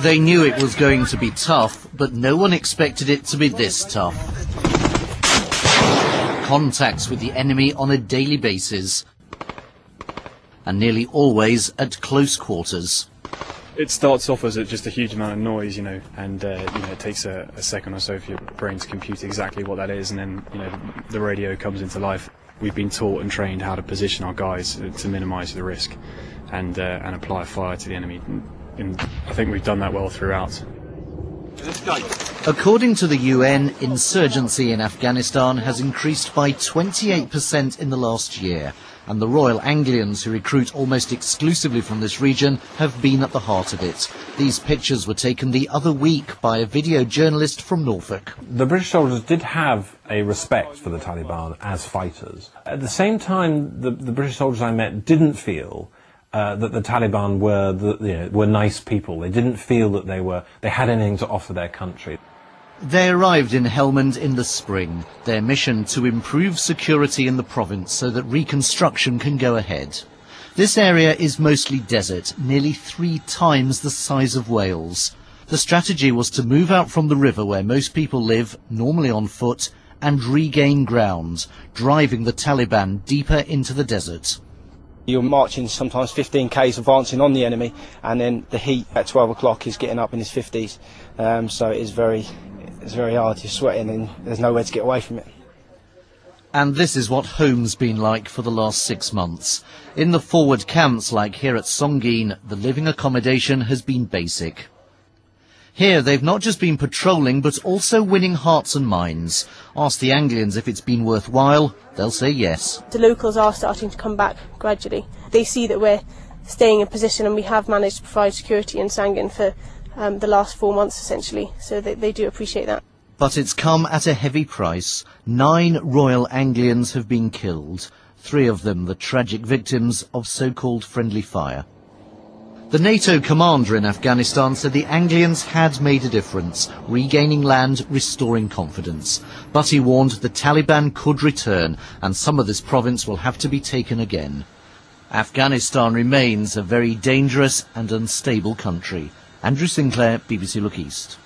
They knew it was going to be tough, but no one expected it to be this tough. Contacts with the enemy on a daily basis, and nearly always at close quarters. It starts off as just a huge amount of noise, and it takes a second or so for your brain to compute exactly what that is, and then the radio comes into life. We've been taught and trained how to position our guys to minimise the risk and apply fire to the enemy. And I think we've done that well throughout. According to the UN, insurgency in Afghanistan has increased by 28% in the last year, and the Royal Anglians, who recruit almost exclusively from this region, have been at the heart of it. These pictures were taken the other week by a video journalist from Norfolk. The British soldiers did have a respect for the Taliban as fighters. At the same time, the British soldiers I met didn't feel that the Taliban were nice people. They didn't feel that they had anything to offer their country. They arrived in Helmand in the spring, their mission to improve security in the province so that reconstruction can go ahead. This area is mostly desert, nearly 3 times the size of Wales. The strategy was to move out from the river where most people live, normally on foot, and regain ground, driving the Taliban deeper into the desert. You're marching sometimes 15 k's advancing on the enemy, and then the heat at 12 o'clock is getting up in his 50s, so it's very hard. You're sweating and there's nowhere to get away from it. And this is what home's been like for the last 6 months. In the forward camps like here at Songin, the living accommodation has been basic. Here they've not just been patrolling but also winning hearts and minds. Ask the Anglians if it's been worthwhile, they'll say yes. The locals are starting to come back gradually. They see that we're staying in position and we have managed to provide security in Sangin for the last 4 months essentially, so they do appreciate that. But it's come at a heavy price. 9 Royal Anglians have been killed, 3 of them the tragic victims of so-called friendly fire. The NATO commander in Afghanistan said the Anglians had made a difference, regaining land, restoring confidence. But he warned the Taliban could return, and some of this province will have to be taken again. Afghanistan remains a very dangerous and unstable country. Andrew Sinclair, BBC Look East.